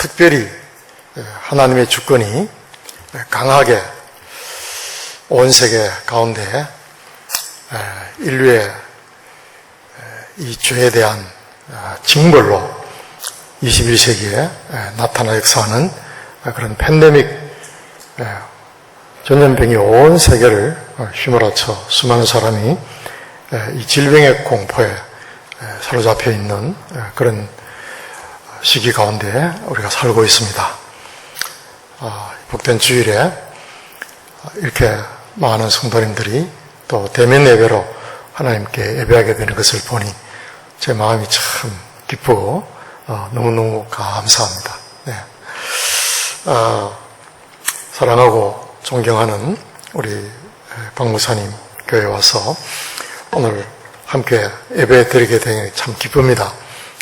특별히 하나님의 주권이 강하게 온 세계 가운데 인류의 이 죄에 대한 징벌로 21세기에 나타나 역사하는 그런 팬데믹, 전염병이 온 세계를 휘몰아쳐 수많은 사람이 이 질병의 공포에 사로잡혀 있는 그런 시기 가운데 우리가 살고 있습니다. 복된 주일에 이렇게 많은 성도님들이 또 대면 예배로 하나님께 예배하게 되는 것을 보니 제 마음이 참 기쁘고 너무너무 감사합니다. 네. 사랑하고 존경하는 우리 박 목사님 교회에 와서 오늘 함께 예배 드리게 되니 참 기쁩니다.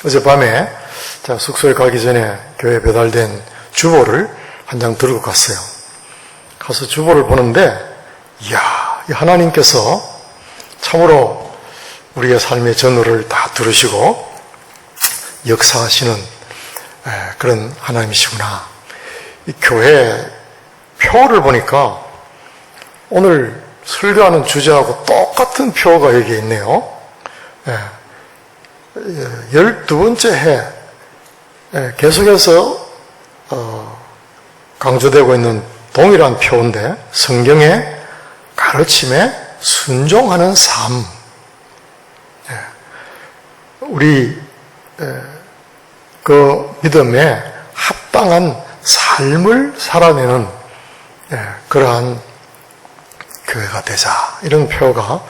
어젯밤에 제가 숙소에 가기 전에 교회에 배달된 주보를 한 장 들고 갔어요. 가서 주보를 보는데 이야, 하나님께서 참으로 우리의 삶의 전후를 다 들으시고 역사하시는 그런 하나님이시구나. 이 교회 표를 보니까 오늘 설교하는 주제하고 똑같은 표가 여기 있네요. 12번째 해 계속해서 강조되고 있는 동일한 표인데 성경의 가르침에 순종하는 삶. 우리 그 믿음에 합당한 삶을 살아내는 그러한 교회가 되자. 이런 표가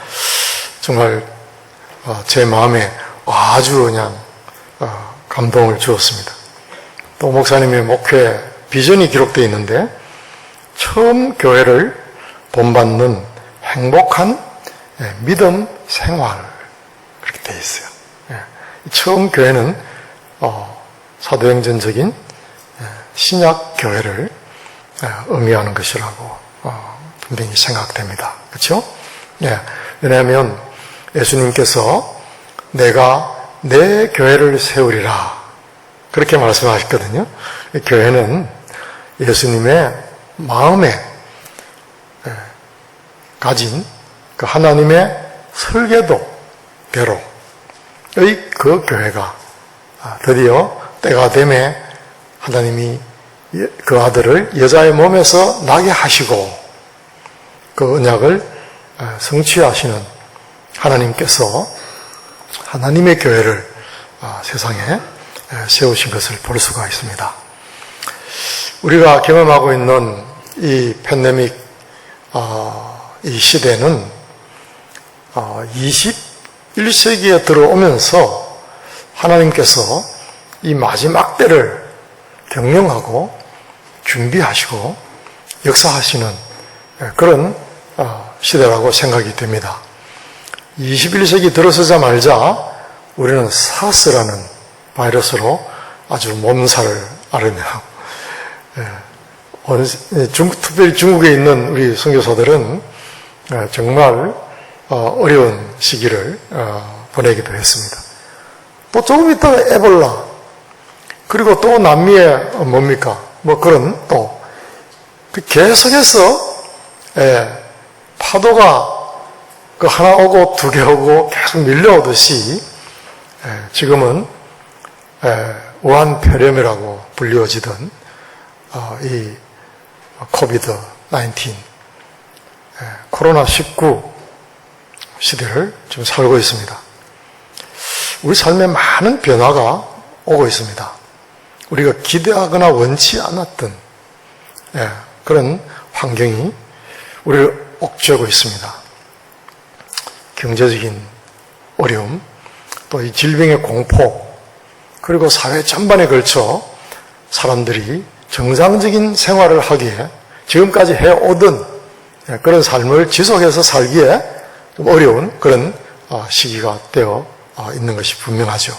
정말 제 마음에 아주 그냥 감동을 주었습니다. 또 목사님의 목회 비전이 기록되어 있는데 처음 교회를 본받는 행복한 믿음 생활 그렇게 되어 있어요. 처음 교회는 사도행전적인 신약 교회를 의미하는 것이라고 분명히 생각됩니다. 그렇죠? 왜냐하면 예수님께서 내가 내 교회를 세우리라 그렇게 말씀하셨거든요. 교회는 예수님의 마음에 가진 그 하나님의 설계도대로의 그 교회가 드디어 때가 되매 하나님이 그 아들을 여자의 몸에서 나게 하시고 그 언약을 성취하시는 하나님께서 하나님의 교회를 세상에 세우신 것을 볼 수가 있습니다. 우리가 경험하고 있는 이 팬데믹 이 시대는 21세기에 들어오면서 하나님께서 이 마지막 때를 경영하고 준비하시고 역사하시는 그런 시대라고 생각이 됩니다. 21세기 들어서자마자 우리는 사스라는 바이러스로 아주 몸살을 앓으며 특별히 중국에 있는 우리 선교사들은 정말 어려운 시기를 보내기도 했습니다. 또 조금 있다가 에볼라, 그리고 또 남미에 뭡니까? 그런 또 계속해서 파도가 그 하나 오고 두 개 오고 계속 밀려오듯이 지금은 우한폐렴이라고 불리워지던 이 코비드-19 코로나19 시대를 지금 살고 있습니다. 우리 삶에 많은 변화가 오고 있습니다. 우리가 기대하거나 원치 않았던 그런 환경이 우리를 옥죄고 있습니다. 경제적인 어려움, 또 이 질병의 공포, 그리고 사회 전반에 걸쳐 사람들이 정상적인 생활을 하기에 지금까지 해오던 그런 삶을 지속해서 살기에 좀 어려운 그런 시기가 되어 있는 것이 분명하죠.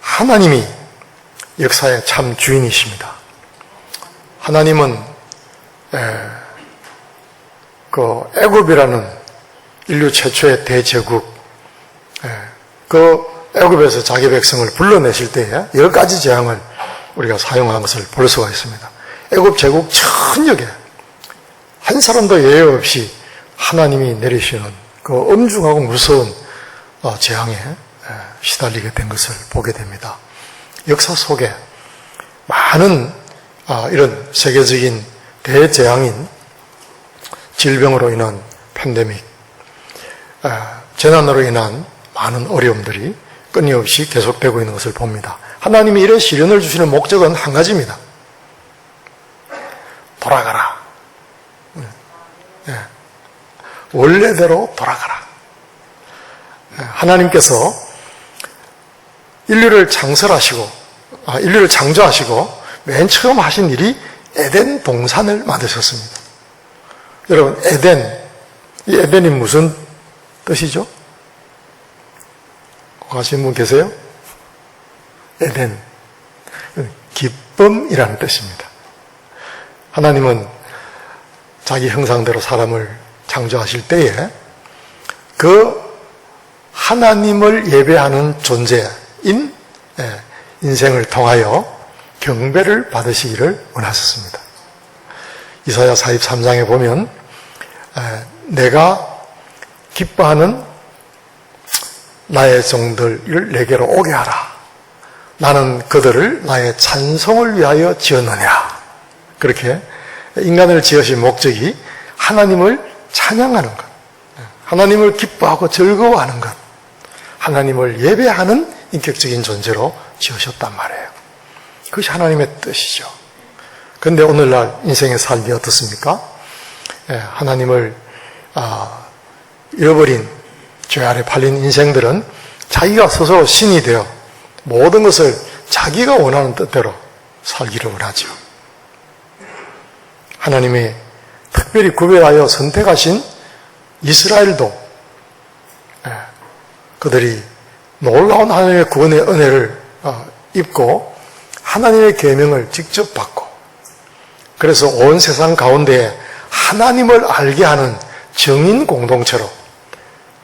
하나님이 역사의 참 주인이십니다. 하나님은 애굽이라는 인류 최초의 대제국, 그 애굽에서 자기 백성을 불러내실 때에 여러 가지 재앙을 우리가 사용한 것을 볼 수가 있습니다. 애굽 제국 전역에 한 사람도 예외 없이 하나님이 내리시는 그 엄중하고 무서운 재앙에 시달리게 된 것을 보게 됩니다. 역사 속에 많은 이런 세계적인 대재앙인 질병으로 인한 팬데믹, 재난으로 인한 많은 어려움들이 끊임없이 계속되고 있는 것을 봅니다. 하나님이 이런 시련을 주시는 목적은 한 가지입니다. 돌아가라. 원래대로 돌아가라. 하나님께서 인류를 창조하시고 맨 처음 하신 일이 에덴 동산을 만드셨습니다. 여러분, 이 에덴이 무슨 뜻이죠? 아시는 분 계세요? 에덴. 기쁨이라는 뜻입니다. 하나님은 자기 형상대로 사람을 창조하실 때에 그 하나님을 예배하는 존재인 인생을 통하여 경배를 받으시기를 원하셨습니다. 이사야 43장에 보면 내가 기뻐하는 나의 종들을 내게로 오게 하라. 나는 그들을 나의 찬송을 위하여 지었느냐. 그렇게 인간을 지으신 목적이 하나님을 찬양하는 것, 하나님을 기뻐하고 즐거워하는 것, 하나님을 예배하는 인격적인 존재로 지으셨단 말이에요. 그것이 하나님의 뜻이죠. 그런데 오늘날 인생의 삶이 어떻습니까? 하나님을 잃어버린 죄 아래 팔린 인생들은 자기가 스스로 신이 되어 모든 것을 자기가 원하는 뜻대로 살기를 원하죠. 하나님이 특별히 구별하여 선택하신 이스라엘도 그들이 놀라운 하나님의 구원의 은혜를 입고 하나님의 계명을 직접 받고 그래서 온 세상 가운데에 하나님을 알게 하는 정인 공동체로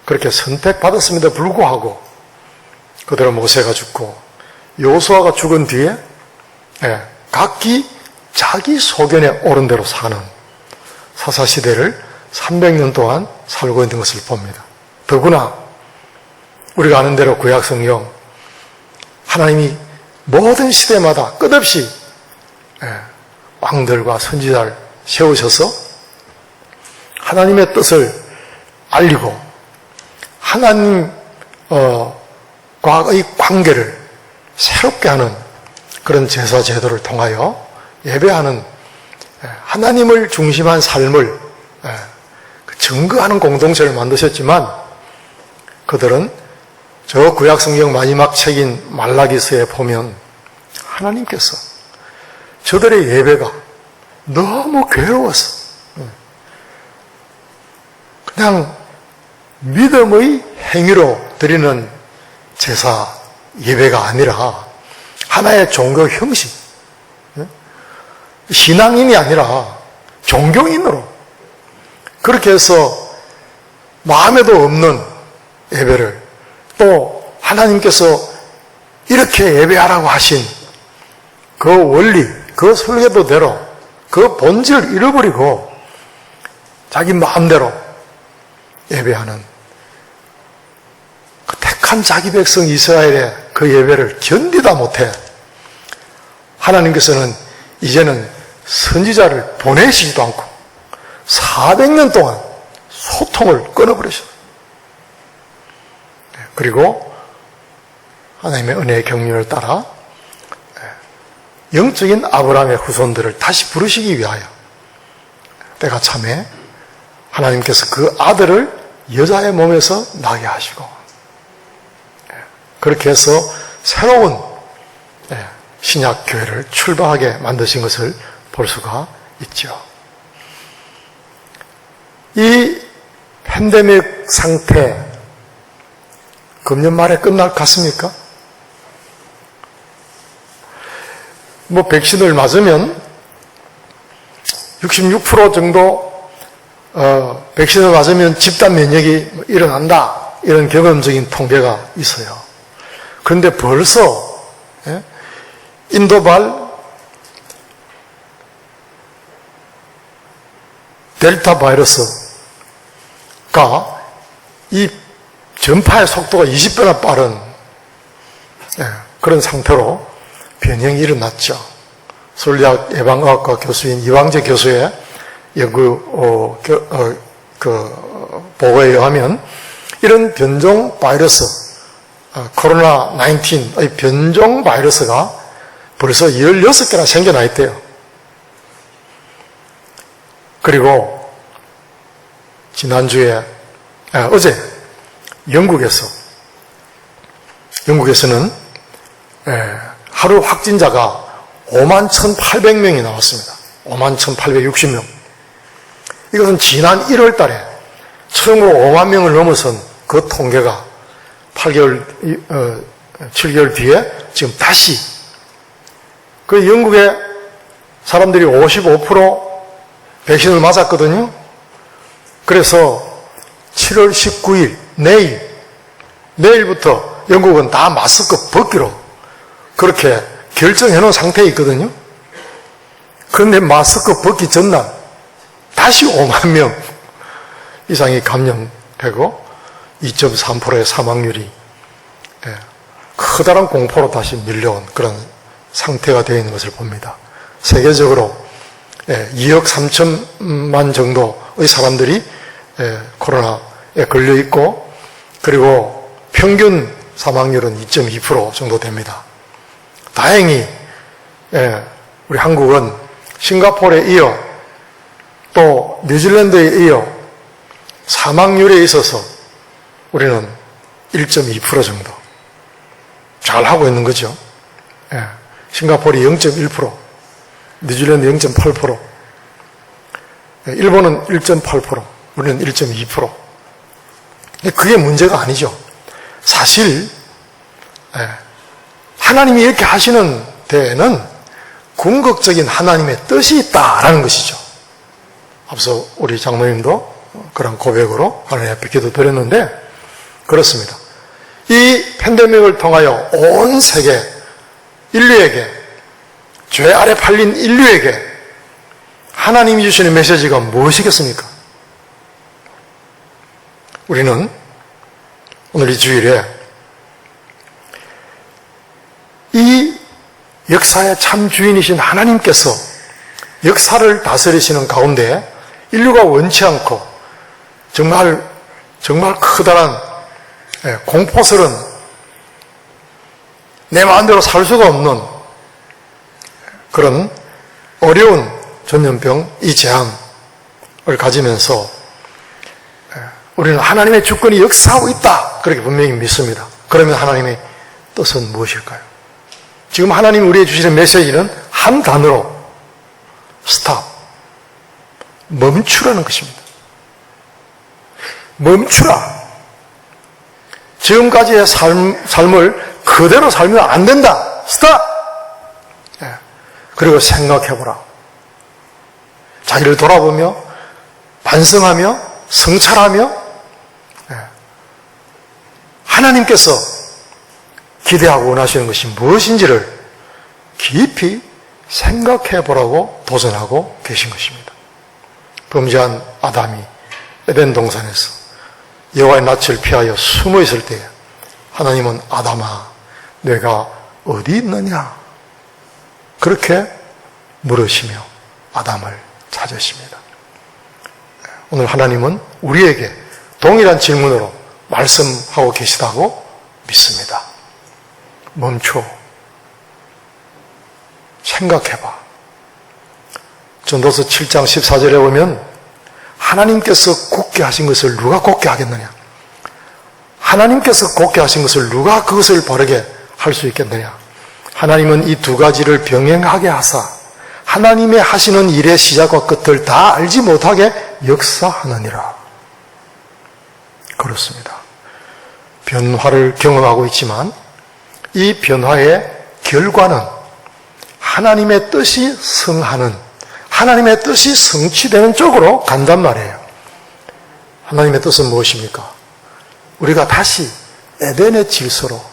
그렇게 선택받았음에도 불구하고 그대로 모세가 죽고 여호수아가 죽은 뒤에 각기 자기 소견에 옳은 대로 사는 사사시대를 300년 동안 살고 있는 것을 봅니다. 더구나 우리가 아는 대로 구약성경 하나님이 모든 시대마다 끝없이 왕들과 선지자를 세우셔서 하나님의 뜻을 알리고 하나님과의 관계를 새롭게 하는 그런 제사 제도를 통하여 예배하는 하나님을 중심한 삶을 증거하는 공동체를 만드셨지만 그들은 저 구약성경 마지막 책인 말라기서에 보면 하나님께서 저들의 예배가 너무 괴로워서 그냥 믿음의 행위로 드리는 제사 예배가 아니라 하나의 종교 형식, 신앙인이 아니라 종교인으로 그렇게 해서 마음에도 없는 예배를 또 하나님께서 이렇게 예배하라고 하신 그 원리, 그 설계도대로 그 본질을 잃어버리고 자기 마음대로 예배하는 그 택한 자기 백성 이스라엘의 그 예배를 견디다 못해 하나님께서는 이제는 선지자를 보내시지도 않고 400년 동안 소통을 끊어버리셨어요. 그리고 하나님의 은혜의 경륜을 따라 영적인 아브라함의 후손들을 다시 부르시기 위하여 때가 참에 하나님께서 그 아들을 여자의 몸에서 나게 하시고 그렇게 해서 새로운 신약 교회를 출발하게 만드신 것을 볼 수가 있죠. 이 팬데믹 상태 금년 말에 끝날 것 같습니까? 백신을 맞으면 66% 정도 백신을 맞으면 집단 면역이 일어난다 이런 경험적인 통계가 있어요. 그런데 벌써 인도발 델타 바이러스가 이 전파의 속도가 20배나 빠른 그런 상태로 변형이 일어났죠. 서울대학 예방의학과 교수인 이왕재 교수의 연구 보고에 의하면 이런 변종 바이러스, 코로나 19의 변종 바이러스가 벌써 16개나 생겨나 있대요. 그리고 지난주에, 어제 영국에서는 하루 확진자가 51,800명이 나왔습니다. 51,860명. 이것은 지난 1월 달에 처음으로 5만 명을 넘어선 그 통계가 7개월 뒤에 지금 다시 그 영국의 사람들이 55% 백신을 맞았거든요. 그래서 7월 19일 내일부터 영국은 다 마스크 벗기로 그렇게 결정해 놓은 상태에 있거든요. 그런데 마스크 벗기 전날 다시 5만 명 이상이 감염되고 2.3%의 사망률이 커다란 공포로 다시 밀려온 그런 상태가 되어 있는 것을 봅니다. 세계적으로 2억 3천만 정도의 사람들이 코로나에 걸려 있고 그리고 평균 사망률은 2.2% 정도 됩니다. 다행히 우리 한국은 싱가포르에 이어 또 뉴질랜드에 이어 사망률에 있어서 우리는 1.2% 정도 잘하고 있는 거죠. 싱가포르이 0.1%, 뉴질랜드 0.8%, 일본은 1.8%, 우리는 1.2%. 그게 문제가 아니죠. 사실 하나님이 이렇게 하시는 데에는 궁극적인 하나님의 뜻이 있다라는 것이죠. 앞서 우리 장로님도 그런 고백으로 하나님 앞에 기도드렸는데 그렇습니다. 이 팬데믹을 통하여 온 세계 인류에게 죄 아래 팔린 인류에게 하나님이 주시는 메시지가 무엇이겠습니까? 우리는 오늘 이 주일에 이 역사의 참 주인이신 하나님께서 역사를 다스리시는 가운데 인류가 원치 않고 정말 커다란 공포스런 내 마음대로 살 수가 없는 그런 어려운 전염병 이 재앙을 가지면서 우리는 하나님의 주권이 역사하고 있다 그렇게 분명히 믿습니다. 그러면 하나님의 뜻은 무엇일까요? 지금 하나님이 우리에게 주시는 메시지는 한 단어로 스탑, 멈추라는 것입니다. 멈추라. 지금까지의 삶을 그대로 살면 안 된다. 스탑! 그리고 생각해보라. 자기를 돌아보며 반성하며 성찰하며 하나님께서 기대하고 원하시는 것이 무엇인지를 깊이 생각해보라고 도전하고 계신 것입니다. 범죄한 아담이 에덴 동산에서 여호와의 낯을 피하여 숨어 있을 때 하나님은 아담아 내가 어디 있느냐 그렇게 물으시며 아담을 찾으십니다. 오늘 하나님은 우리에게 동일한 질문으로 말씀하고 계시다고 믿습니다. 멈춰 생각해봐. 전도서 7장 14절에 보면 하나님께서 굳게 하신 것을 누가 굳게 하겠느냐? 하나님께서 굳게 하신 것을 누가 그것을 바르게 할 수 있겠느냐? 하나님은 이 두 가지를 병행하게 하사 하나님의 하시는 일의 시작과 끝을 다 알지 못하게 역사하느니라. 그렇습니다. 변화를 경험하고 있지만 이 변화의 결과는 하나님의 뜻이 성하는, 하나님의 뜻이 성취되는 쪽으로 간단 말이에요. 하나님의 뜻은 무엇입니까? 우리가 다시 에덴의 질서로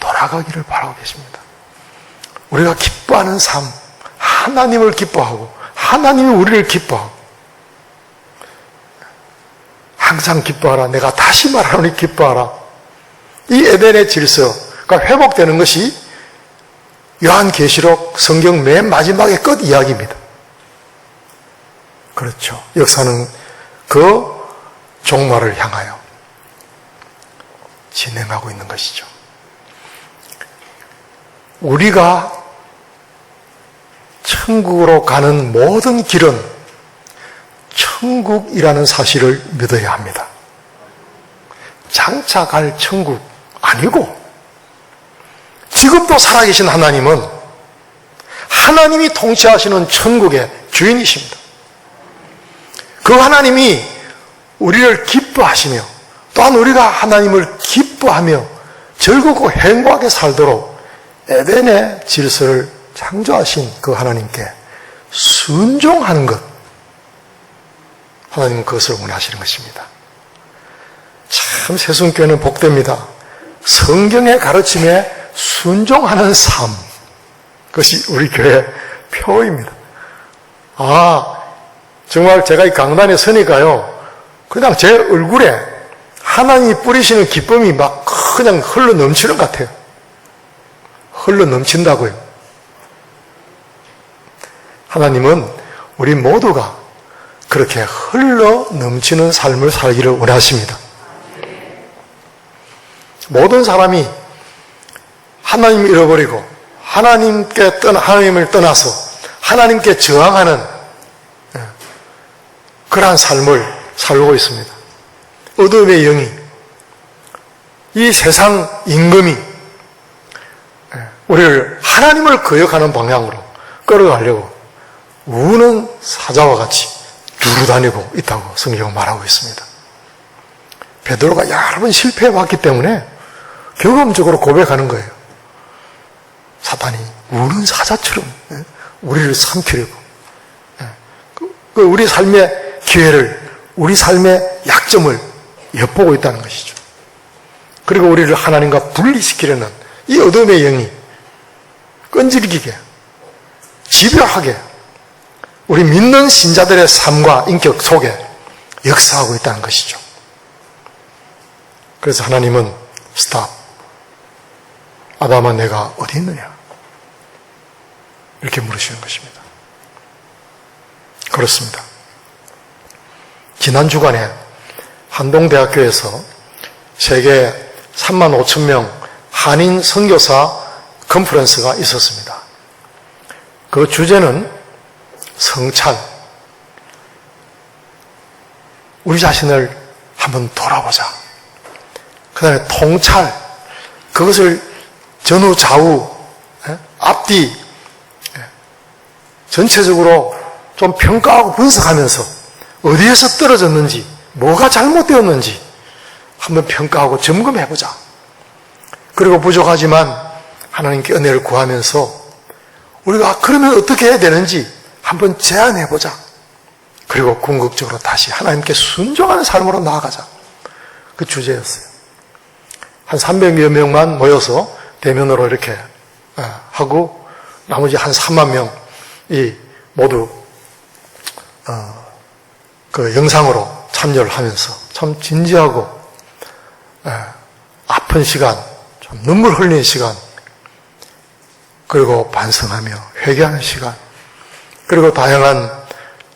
돌아가기를 바라고 계십니다. 우리가 기뻐하는 삶, 하나님을 기뻐하고 하나님이 우리를 기뻐하고, 항상 기뻐하라. 내가 다시 말하노니 기뻐하라. 이 에덴의 질서가 회복되는 것이 요한계시록 성경 맨 마지막의 끝 이야기입니다. 그렇죠. 역사는 그 종말을 향하여 진행하고 있는 것이죠. 우리가 천국으로 가는 모든 길은 천국이라는 사실을 믿어야 합니다. 장차 갈 천국 아니고, 지금도 살아계신 하나님은 하나님이 통치하시는 천국의 주인이십니다. 그 하나님이 우리를 기뻐하시며, 또한 우리가 하나님을 기뻐하며 즐겁고 행복하게 살도록 에덴의 질서를 창조하신 그 하나님께 순종하는 것, 하나님은 그것을 원하시는 것입니다. 참 새순교회는 복됩니다. 성경의 가르침에 순종하는 삶, 그것이 우리 교회의 표입니다. 정말 제가 이 강단에 서니까요, 그냥 제 얼굴에 하나님이 뿌리시는 기쁨이 막 그냥 흘러 넘치는 것 같아요. 흘러 넘친다고요. 하나님은 우리 모두가 그렇게 흘러 넘치는 삶을 살기를 원하십니다. 모든 사람이 하나님을 잃어버리고 하나님을 떠나서 하나님께 저항하는 그러한 삶을 살고 있습니다. 어둠의 영이, 이 세상 임금이 우리를 하나님을 거역하는 방향으로 끌어가려고 우는 사자와 같이 두루다니고 있다고 성경은 말하고 있습니다. 베드로가 여러 번 실패해왔기 때문에 경험적으로 고백하는 거예요. 사탄이 우는 사자처럼 우리를 삼키려고, 우리 삶의 기회를, 우리 삶의 약점을 엿보고 있다는 것이죠. 그리고 우리를 하나님과 분리시키려는 이 어둠의 영이 끈질기게, 집요하게 우리 믿는 신자들의 삶과 인격 속에 역사하고 있다는 것이죠. 그래서 하나님은 스탑, 아담아 내가 어디 있느냐, 이렇게 물으시는 것입니다. 그렇습니다. 지난 주간에 한동대학교에서 세계 3만 5천 명 한인 선교사 컨퍼런스가 있었습니다. 그 주제는 성찰, 우리 자신을 한번 돌아보자. 그 다음에 통찰, 그것을 전후 좌우 앞뒤 전체적으로 좀 평가하고 분석하면서 어디에서 떨어졌는지, 뭐가 잘못되었는지 한번 평가하고 점검해보자. 그리고 부족하지만 하나님께 은혜를 구하면서 우리가 그러면 어떻게 해야 되는지 한번 제안해보자. 그리고 궁극적으로 다시 하나님께 순종하는 삶으로 나아가자. 그 주제였어요. 한 300여 명만 모여서 대면으로 이렇게 하고 나머지 한 3만 명이 모두 그 영상으로 참여를 하면서 참 진지하고 아픈 시간, 참 눈물 흘리는 시간, 그리고 반성하며 회개하는 시간, 그리고 다양한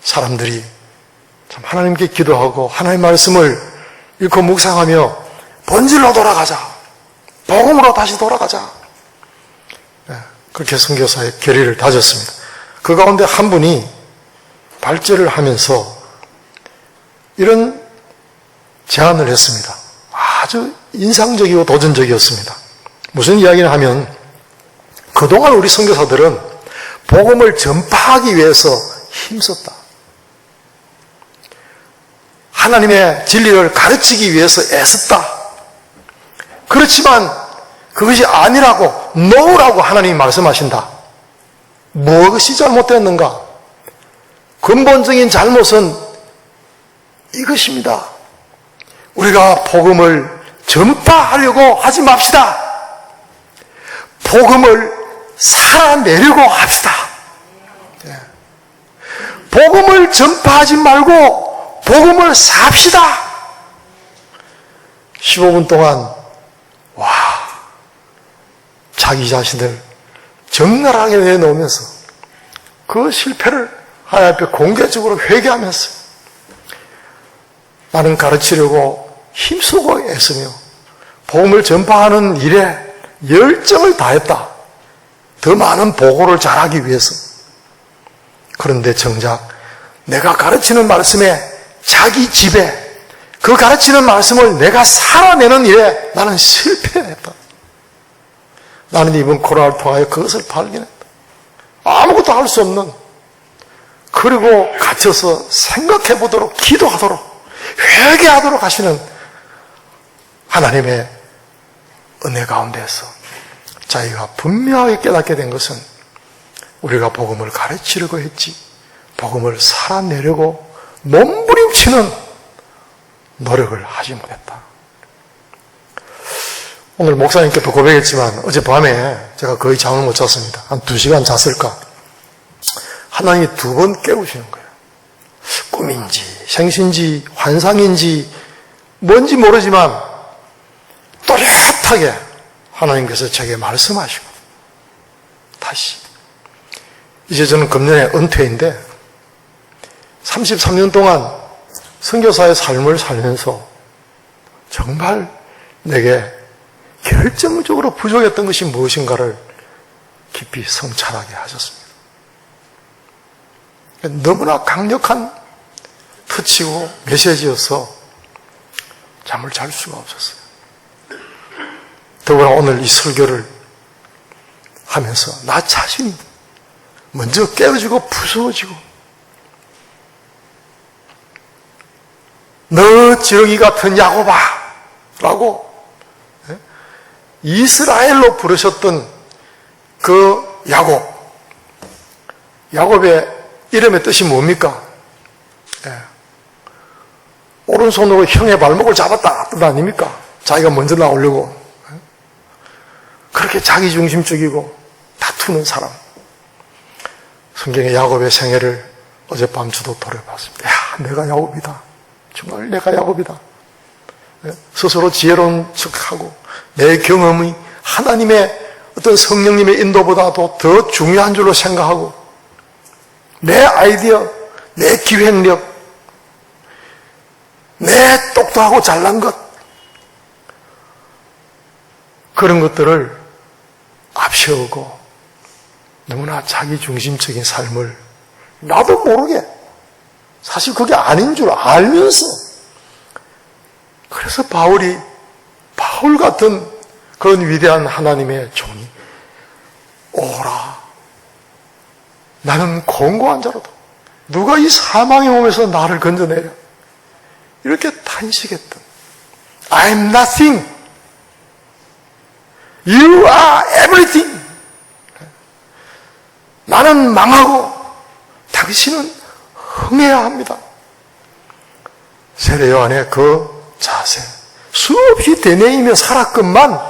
사람들이 참 하나님께 기도하고 하나님의 말씀을 읽고 묵상하며 본질로 돌아가자, 복음으로 다시 돌아가자, 그렇게 선교사의 결의를 다졌습니다. 그 가운데 한 분이 발제를 하면서 이런 제안을 했습니다. 아주 인상적이고 도전적이었습니다. 무슨 이야기를 하면, 그동안 우리 선교사들은 복음을 전파하기 위해서 힘썼다. 하나님의 진리를 가르치기 위해서 애썼다. 그렇지만 그것이 아니라고, 노라고 하나님이 말씀하신다. 무엇이 잘못되었는가? 근본적인 잘못은 이것입니다. 우리가 복음을 전파하려고 하지 맙시다. 복음을 살아내려고 합시다. 복음을 전파하지 말고 복음을 삽시다. 15분 동안 자기 자신을 적나라하게 내놓으면서 그 실패를 하나님 앞에 공개적으로 회개하면서 나는 가르치려고 힘쓰고 애쓰며 복음을 전파하는 일에 열정을 다했다. 더 많은 보고를 잘하기 위해서. 그런데 정작 내가 가르치는 말씀에 자기 집에 그 가르치는 말씀을 내가 살아내는 일에 나는 실패했다. 나는 이번 코로나를 통하여 그것을 발견했다. 아무것도 할 수 없는, 그리고 갇혀서 생각해 보도록, 기도하도록, 회개하도록 하시는 하나님의 은혜 가운데서 자기가 분명하게 깨닫게 된 것은 우리가 복음을 가르치려고 했지 복음을 살아내려고 몸부림치는 노력을 하지 못했다. 오늘 목사님께도 고백했지만 어젯밤에 제가 거의 잠을 못 잤습니다. 한 2시간 잤을까? 하나님이 2번 깨우시는 거예요. 꿈인지 생신지 환상인지 뭔지 모르지만 또렷하게 하나님께서 제게 말씀하시고 다시 이제 저는 금년에 은퇴인데 33년 동안 선교사의 삶을 살면서 정말 내게 결정적으로 부족했던 것이 무엇인가를 깊이 성찰하게 하셨습니다. 너무나 강력한 터치고 메시지여서 잠을 잘 수가 없었어요. 더구나 오늘 이 설교를 하면서 나 자신이 먼저 깨어지고 부서워지고 너 지렁이 같은 야곱아 라고 이스라엘로 부르셨던 그 야곱의 이름의 뜻이 뭡니까? 오른손으로 형의 발목을 잡았다 뜻 아닙니까? 자기가 먼저 나오려고 그렇게 자기중심적이고 다투는 사람. 성경의 야곱의 생애를 어젯밤 저도 돌아봤습니다. 야, 내가 야곱이다. 정말 내가 야곱이다. 스스로 지혜로운 척하고 내 경험이 하나님의 어떤 성령님의 인도보다도 더 중요한 줄로 생각하고 내 아이디어, 내 기획력, 내 똑똑하고 잘난 것 그런 것들을 앞세우고 너무나 자기중심적인 삶을 나도 모르게 사실 그게 아닌 줄 알면서 그래서 바울 같은 그런 위대한 하나님의 종이 오라 나는 권고한 자로다 누가 이 사망의 몸에서 나를 건져내려 이렇게 탄식했던 I'm nothing You are everything 나는 망하고 당신은 흥해야 합니다. 세례 요한의 그 자세 수없이 되뇌이며 살았건만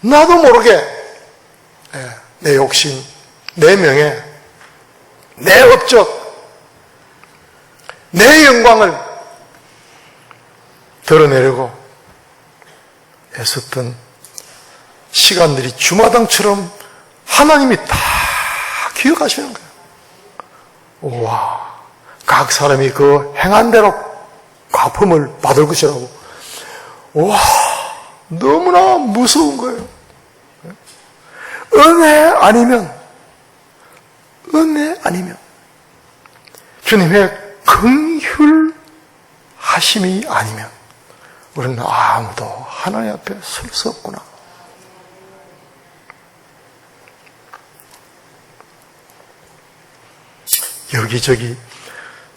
나도 모르게 내 욕심, 내 명예, 내 업적, 내 영광을 드러내려고 애썼던 시간들이 주마등처럼 하나님이 다 기억하시는 거예요. 우와, 각 사람이 그 행한 대로 갚음을 받을 것이라고. 우와, 너무나 무서운 거예요. 은혜 아니면 주님의 긍휼하심이 아니면 우리는 아무도 하나님 앞에 설 수 없구나. 여기저기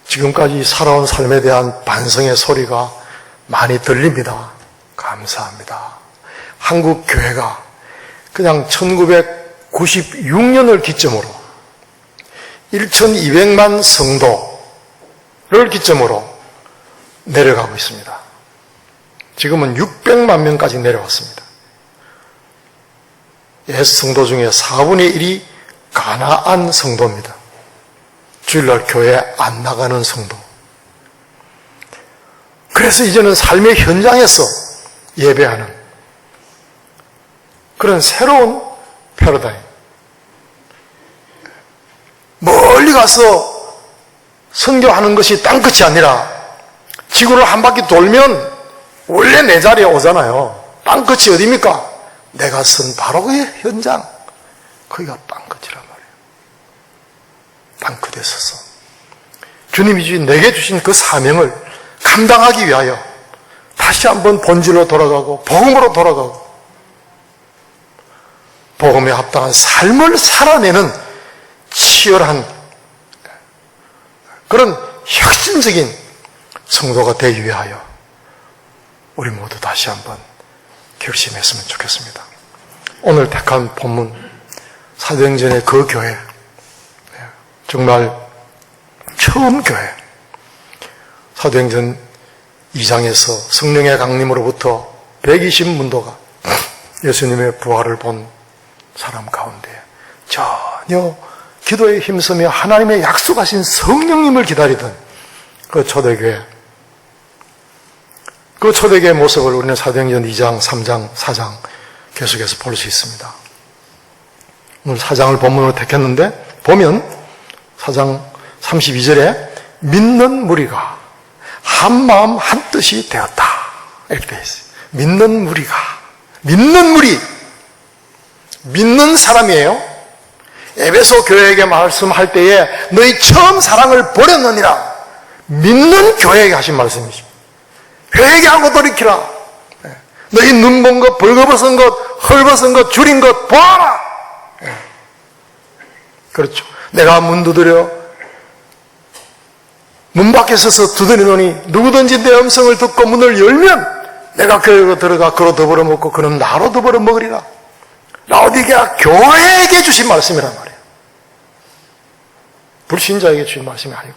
지금까지 살아온 삶에 대한 반성의 소리가 많이 들립니다. 감사합니다. 한국 교회가 그냥 1996년을 기점으로 1200만 성도를 기점으로 내려가고 있습니다. 지금은 600만 명까지 내려왔습니다. 예수 성도 중에 4분의 1이 가나안 성도입니다. 주일날 교회 안 나가는 성도. 그래서 이제는 삶의 현장에서 예배하는 그런 새로운 패러다임. 멀리 가서 선교하는 것이 땅끝이 아니라 지구를 한 바퀴 돌면 원래 내 자리에 오잖아요. 땅끝이 어디입니까? 내가 선 바로 그 현장. 거기가 땅끝이란 말이에요. 땅끝에 서서 주님이 내게 주신 그 사명을 감당하기 위하여 다시 한번 본질로 돌아가고 복음으로 돌아가고 복음에 합당한 삶을 살아내는 치열한 그런 혁신적인 성도가 되기 위하여 우리 모두 다시 한번 결심했으면 좋겠습니다. 오늘 택한 본문 사도행전의 그 교회, 정말 처음 교회, 사도행전 2장에서 성령의 강림으로부터 120문도가 예수님의 부활을 본 사람 가운데 전혀 기도에 힘쓰며 하나님의 약속하신 성령님을 기다리던 그 초대교회, 그 초대교회의 모습을 우리는 사도행전 2장, 3장, 4장 계속해서 볼 수 있습니다. 오늘 4장을 본문으로 택했는데 보면 4장 32절에 믿는 무리가 한 마음 한 뜻이 되었다 이렇게 되어 있어요. 믿는 무리가, 믿는 무리, 믿는 사람이에요. 에베소 교회에게 말씀할 때에 너희 처음 사랑을 버렸느니라 믿는 교회에게 하신 말씀이십니다. 회개하고 돌이키라. 너희 눈 본 것, 벌거벗은 것, 헐벗은 것, 줄인 것 보아라. 그렇죠. 내가 문 두드려 문 밖에 서서 두드리노니 누구든지 내 음성을 듣고 문을 열면 내가 그로 들어가 그로 더불어 먹고 그는 나로 더불어 먹으리라. 라오디게아 교회에게 주신 말씀이란 말이에요. 불신자에게 주신 말씀이 아니고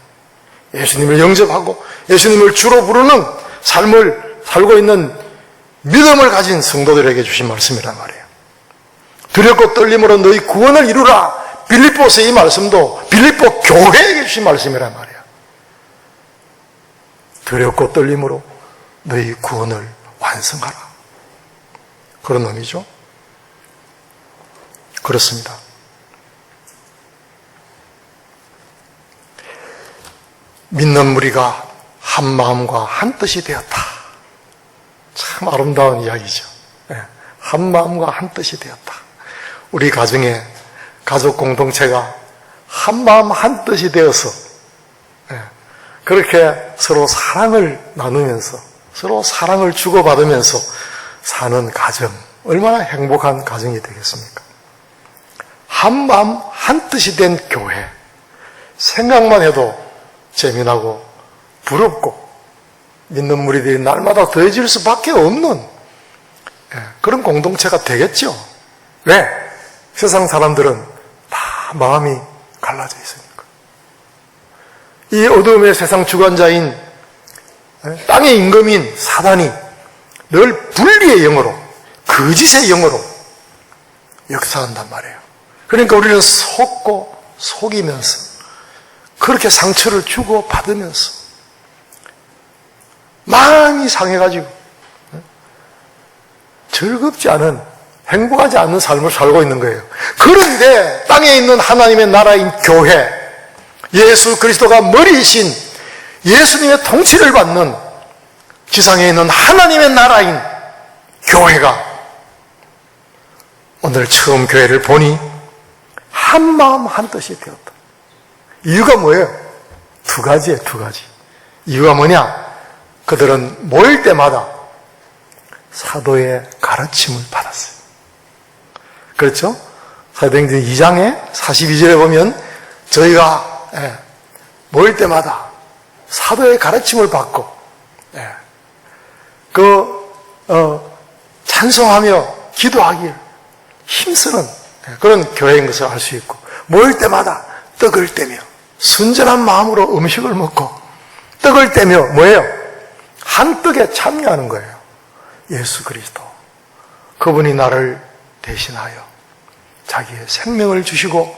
예수님을 영접하고 예수님을 주로 부르는 삶을 살고 있는 믿음을 가진 성도들에게 주신 말씀이란 말이에요. 두렵고 떨림으로 너희 구원을 이루라. 빌립보서 이 말씀도 빌립보 교회에게 주신 말씀이란 말이에요. 두렵고 떨림으로 너희 구원을 완성하라. 그런 의미죠. 그렇습니다. 믿는 무리가 한 마음과 한 뜻이 되었다. 참 아름다운 이야기죠. 한 마음과 한 뜻이 되었다. 우리 가정에 가족 공동체가 한 마음 한 뜻이 되어서 그렇게 서로 사랑을 나누면서 서로 사랑을 주고받으면서 사는 가정, 얼마나 행복한 가정이 되겠습니까? 한 마음 한 뜻이 된 교회, 생각만 해도 재미나고 부럽고 믿는 무리들이 날마다 더해질 수밖에 없는 그런 공동체가 되겠죠. 왜? 세상 사람들은 다 마음이 갈라져 있으니까. 이 어둠의 세상 주관자인 땅의 임금인 사단이 늘 분리의 영으로, 거짓의 영으로 역사한단 말이에요. 그러니까 우리는 속고 속이면서 그렇게 상처를 주고 받으면서 마음이 상해가지고 즐겁지 않은, 행복하지 않은 삶을 살고 있는 거예요. 그런데 땅에 있는 하나님의 나라인 교회, 예수 그리스도가 머리이신 예수님의 통치를 받는 지상에 있는 하나님의 나라인 교회가 오늘 처음 교회를 보니 한 마음 한 뜻이 되었다. 이유가 뭐예요? 두 가지예요, 두 가지. 이유가 뭐냐? 그들은 모일 때마다 사도의 가르침을 받았어요. 그렇죠? 사도행전 2장에 42절에 보면 저희가 모일 때마다 사도의 가르침을 받고 찬송하며 기도하기를 힘쓰는 그런 교회인 것을 알 수 있고, 모일 때마다 떡을 떼며 순전한 마음으로 음식을 먹고 떡을 떼며 뭐예요? 한 떡에 참여하는 거예요. 예수 그리스도, 그분이 나를 대신하여 자기의 생명을 주시고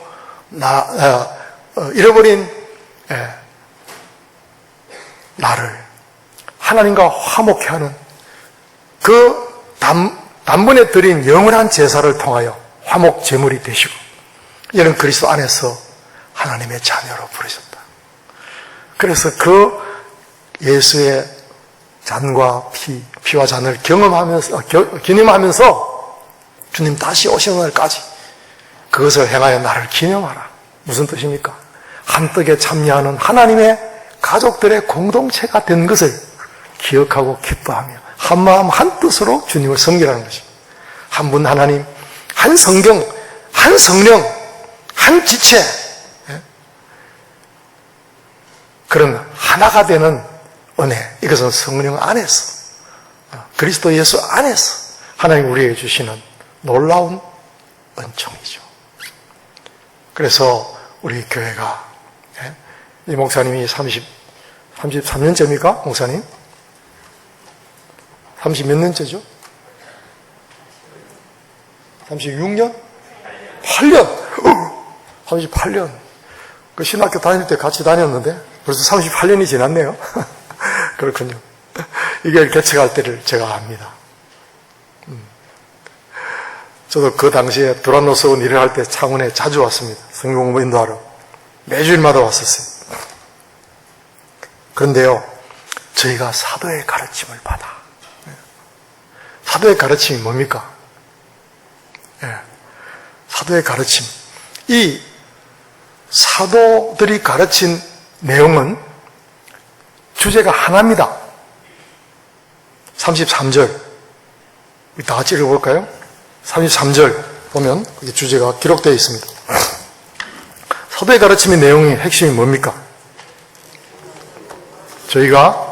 잃어버린 나를 하나님과 화목케 하는 그 단번에 드린 영원한 제사를 통하여 화목 제물이 되시고, 이는 그리스도 안에서 하나님의 자녀로 부르셨다. 그래서 그 예수의 잔과 피와 잔을 기념하면서 주님 다시 오시는 날까지 그것을 행하여 나를 기념하라. 무슨 뜻입니까? 한 떡에 참여하는 하나님의 가족들의 공동체가 된 것을 기억하고 기뻐하며 한마음 한뜻으로 주님을 섬기라는 것입니다. 한 분 하나님, 한 성경, 한 성령, 한 지체, 그런 하나가 되는 은혜, 이것은 성령 안에서, 그리스도 예수 안에서 하나님 우리에게 주시는 놀라운 은총이죠. 그래서 우리 교회가, 이 목사님이 33년째입니까? 목사님? 30 몇 년째죠? 36년? 8년! 38년. 그 신학교 다닐 때 같이 다녔는데 벌써 38년이 지났네요. 그렇군요. 이게 개척할 때를 제가 압니다. 저도 그 당시에 두란노스원 일을 할 때 창원에 자주 왔습니다. 성경 공부 인도하러. 매주일마다 왔었어요. 그런데요, 저희가 사도의 가르침을 받아. 사도의 가르침이 뭡니까? 사도의 가르침. 이 사도들이 가르친 내용은 주제가 하나입니다. 33절. 다 같이 읽어볼까요? 33절 보면 거기 주제가 기록되어 있습니다. 사도의 가르침의 내용의 핵심이 뭡니까? 저희가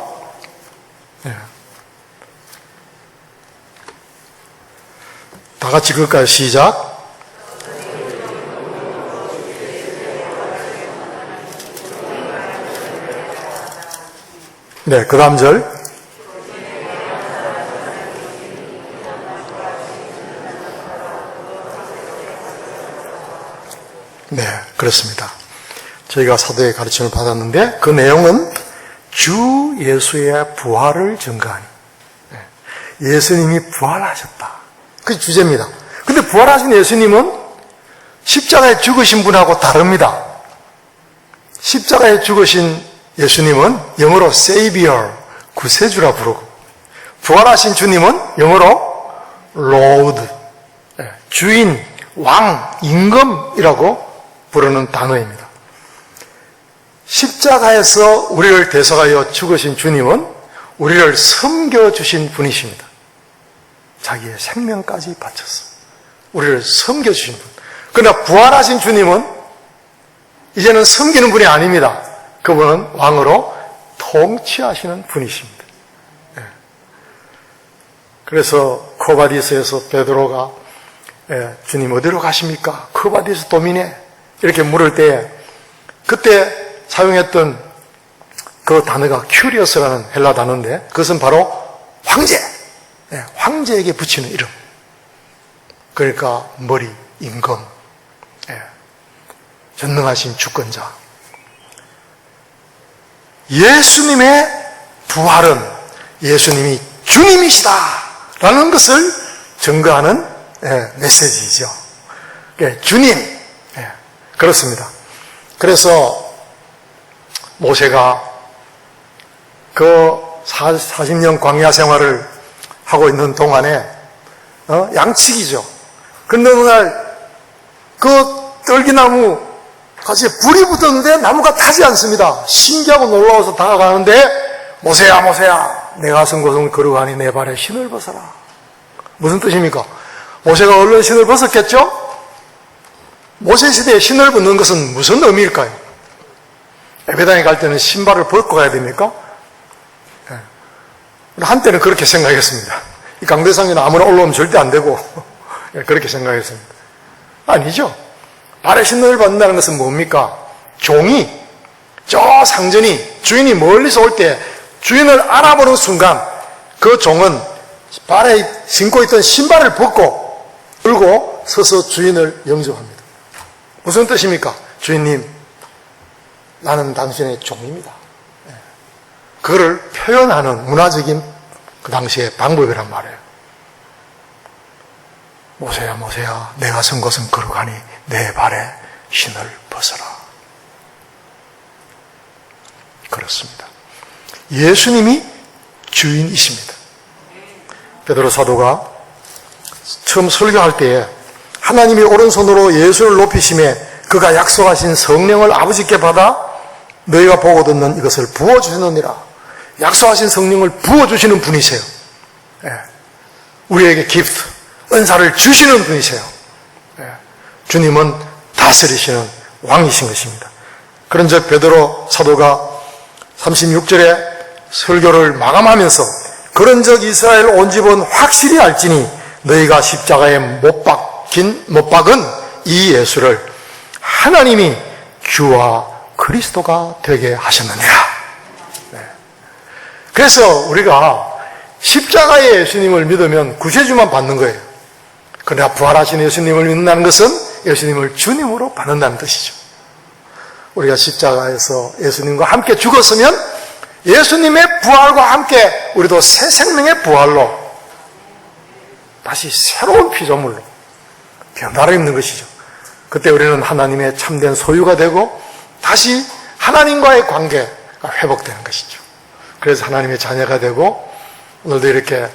다 같이 읽을까요? 시작. 네, 그 다음 절. 네, 그렇습니다. 저희가 사도의 가르침을 받았는데 그 내용은 주 예수의 부활을 증거하니, 예수님이 부활하셨다. 그게 주제입니다. 근데 부활하신 예수님은 십자가에 죽으신 분하고 다릅니다. 십자가에 죽으신 예수님은 영어로 Savior, 구세주라 부르고, 부활하신 주님은 영어로 Lord, 주인, 왕, 임금이라고 부르는 단어입니다. 십자가에서 우리를 대속하여 죽으신 주님은 우리를 섬겨주신 분이십니다. 자기의 생명까지 바쳐서 우리를 섬겨주신 분. 그러나 부활하신 주님은 이제는 섬기는 분이 아닙니다. 그분은 왕으로 통치하시는 분이십니다. 그래서 코바디스에서 베드로가 주님 어디로 가십니까? 코바디스 도미네 이렇게 물을 때 그때 사용했던 그 단어가 큐리어스라는 헬라 단어인데 그것은 바로 황제, 황제에게 붙이는 이름. 그러니까 머리, 임금, 전능하신 주권자. 예수님의 부활은 예수님이 주님이시다 라는 것을 증거하는 메시지죠. 주님. 그렇습니다. 그래서 모세가 그 40년 광야 생활을 하고 있는 동안에 양치기죠. 근데 어느 날 그 떨기나무 같이 불이 붙었는데 나무가 타지 않습니다. 신기하고 놀라워서 다가가는데 모세야 모세야 내가 선 곳은 걸어가니 내 발에 신을 벗어라. 무슨 뜻입니까? 모세가 얼른 신을 벗었겠죠? 모세 시대에 신을 벗는 것은 무슨 의미일까요? 예배당에 갈 때는 신발을 벗고 가야 됩니까? 한때는 그렇게 생각했습니다. 이 강대상에는 아무나 올라오면 절대 안 되고 그렇게 생각했습니다. 아니죠. 발에 신을 벗는다는 것은 뭡니까? 종이, 저 상전이 주인이 멀리서 올 때 주인을 알아보는 순간 그 종은 발에 신고 있던 신발을 벗고 들고 서서 주인을 영접합니다. 무슨 뜻입니까? 주인님, 나는 당신의 종입니다. 그거를 표현하는 문화적인 그 당시의 방법이란 말이에요. 모세야, 모세야, 내가 선 곳은 거룩하니 내 발에 신을 벗어라. 그렇습니다. 예수님이 주인이십니다. 베드로 사도가 처음 설교할 때에 하나님이 오른손으로 예수를 높이심에 그가 약속하신 성령을 아버지께 받아 너희가 보고 듣는 이것을 부어주시느니라. 약속하신 성령을 부어주시는 분이세요. 우리에게 기프트, 은사를 주시는 분이세요. 주님은 다스리시는 왕이신 것입니다. 그런즉 베드로 사도가 36절에 설교를 마감하면서 그런즉 이스라엘 온 집은 확실히 알지니 너희가 십자가에 못 박은 이 예수를 하나님이 주와 그리스도가 되게 하셨느니라. 그래서 우리가 십자가의 예수님을 믿으면 구세주만 받는 거예요. 그러나 부활하신 예수님을 믿는다는 것은 예수님을 주님으로 받는다는 뜻이죠. 우리가 십자가에서 예수님과 함께 죽었으면 예수님의 부활과 함께 우리도 새 생명의 부활로 다시 새로운 피조물로 변화를 입는 것이죠. 그때 우리는 하나님의 참된 소유가 되고 다시 하나님과의 관계가 회복되는 것이죠. 그래서 하나님의 자녀가 되고 오늘도 이렇게